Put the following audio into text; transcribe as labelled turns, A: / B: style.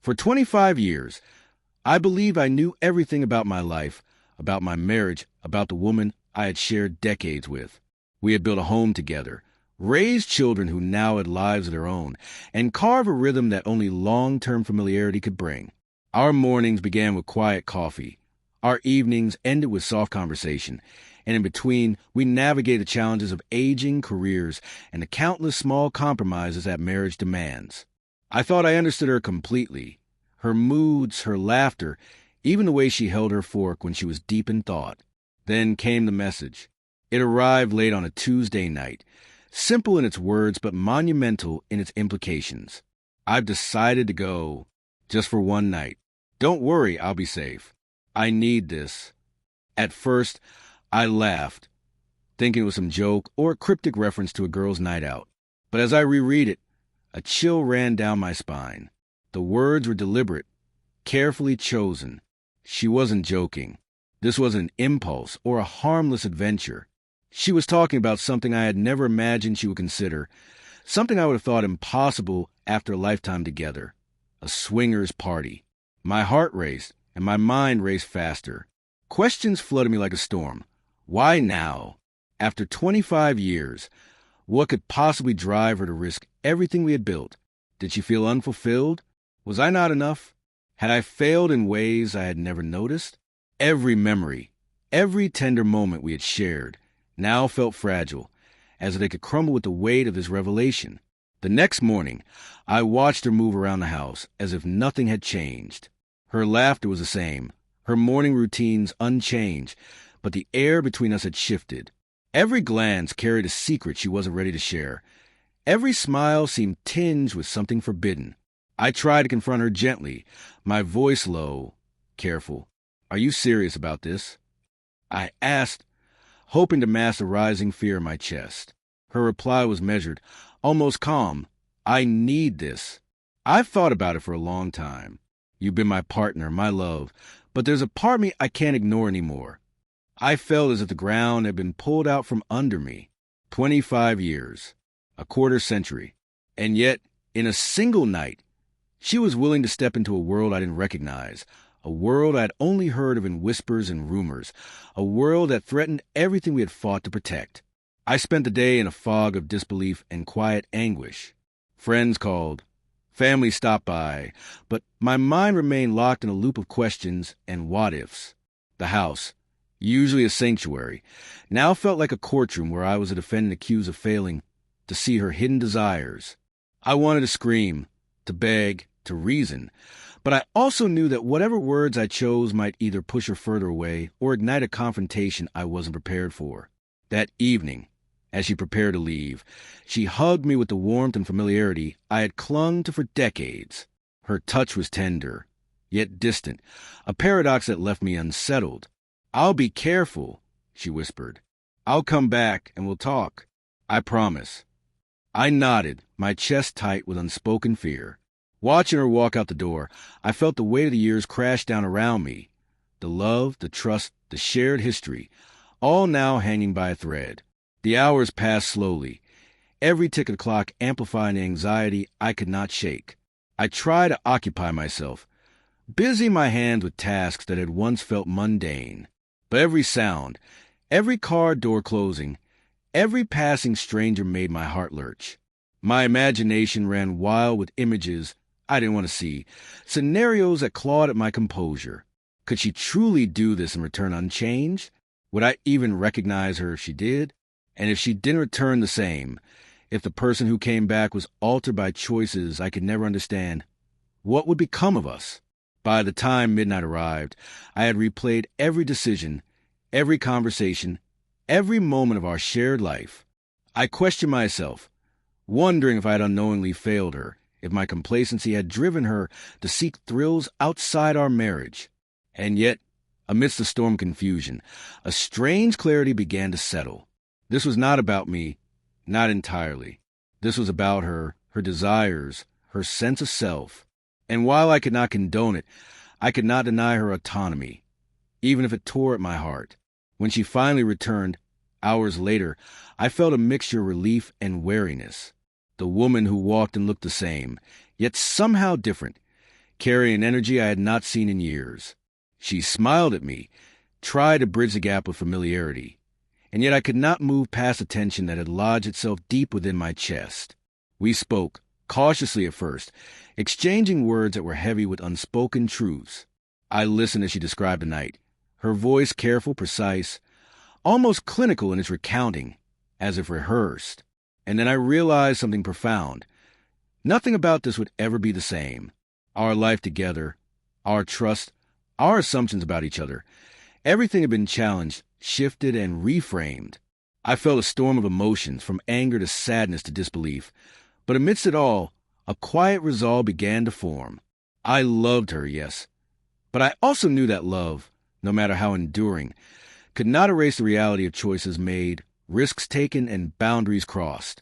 A: For 25 years, I believe I knew everything about my life, about my marriage, about the woman I had shared decades with. We had built a home together, raised children who now had lives of their own, and carved a rhythm that only long-term familiarity could bring. Our mornings began with quiet coffee. Our evenings ended with soft conversation, and in between, we navigated the challenges of aging, careers, and the countless small compromises that marriage demands. I thought I understood her completely. Her moods, her laughter, even the way she held her fork when she was deep in thought. Then came the message. It arrived late on a Tuesday night, simple in its words but monumental in its implications. I've decided to go, just for one night. Don't worry, I'll be safe. I need this. At first, I laughed, thinking it was some joke or a cryptic reference to a girl's night out. But as I reread it, a chill ran down my spine. The words were deliberate, carefully chosen. She wasn't joking. This wasn't an impulse or a harmless adventure. She was talking about something I had never imagined she would consider, something I would have thought impossible after a lifetime together. A swingers party. My heart raced, and my mind raced faster. Questions flooded me like a storm. Why now? After 25 years, what could possibly drive her to risk everything we had built? Did she feel unfulfilled? Was I not enough? Had I failed in ways I had never noticed? Every memory, every tender moment we had shared, now felt fragile, as if they could crumble with the weight of this revelation. The next morning, I watched her move around the house as if nothing had changed. Her laughter was the same, her morning routines unchanged, but the air between us had shifted. Every glance carried a secret she wasn't ready to share. Every smile seemed tinged with something forbidden. I tried to confront her gently, my voice low, careful. Are you serious about this? I asked, hoping to mask the rising fear in my chest. Her reply was measured, almost calm. I need this. I've thought about it for a long time. You've been my partner, my love, but there's a part of me I can't ignore anymore. I felt as if the ground had been pulled out from under me. 25 years, a quarter century, and yet, in a single night, she was willing to step into a world I didn't recognize, a world I had only heard of in whispers and rumors, a world that threatened everything we had fought to protect. I spent the day in a fog of disbelief and quiet anguish. Friends called. Family stopped by, but my mind remained locked in a loop of questions and what-ifs. The house, usually a sanctuary, now felt like a courtroom where I was a defendant accused of failing to see her hidden desires. I wanted to scream, to beg, to reason, but I also knew that whatever words I chose might either push her further away or ignite a confrontation I wasn't prepared for. That evening, as she prepared to leave, she hugged me with the warmth and familiarity I had clung to for decades. Her touch was tender, yet distant, a paradox that left me unsettled. I'll be careful, she whispered. I'll come back and we'll talk. I promise. I nodded, my chest tight with unspoken fear. Watching her walk out the door, I felt the weight of the years crash down around me. The love, the trust, the shared history, all now hanging by a thread. The hours passed slowly, every tick of the clock amplifying the anxiety I could not shake. I tried to occupy myself, busy my hands with tasks that had once felt mundane. But every sound, every car door closing, every passing stranger made my heart lurch. My imagination ran wild with images I didn't want to see, scenarios that clawed at my composure. Could she truly do this and return unchanged? Would I even recognize her if she did? And if she didn't return the same, if the person who came back was altered by choices I could never understand, what would become of us? By the time midnight arrived, I had replayed every decision, every conversation, every moment of our shared life. I questioned myself, wondering if I had unknowingly failed her, if my complacency had driven her to seek thrills outside our marriage. And yet, amidst the storm confusion, a strange clarity began to settle. This was not about me, not entirely. This was about her, her desires, her sense of self. And while I could not condone it, I could not deny her autonomy, even if it tore at my heart. When she finally returned, hours later, I felt a mixture of relief and wariness. The woman who walked and looked the same, yet somehow different, carrying an energy I had not seen in years. She smiled at me, tried to bridge the gap with familiarity, and yet I could not move past the tension that had lodged itself deep within my chest. We spoke, cautiously at first, exchanging words that were heavy with unspoken truths. I listened as she described the night, her voice careful, precise, almost clinical in its recounting, as if rehearsed. And then I realized something profound. Nothing about this would ever be the same. Our life together, our trust, our assumptions about each other, everything had been challenged, shifted, and reframed. I felt a storm of emotions, from anger to sadness to disbelief. But amidst it all, a quiet resolve began to form. I loved her, yes. But I also knew that love, no matter how enduring, could not erase the reality of choices made, risks taken, and boundaries crossed.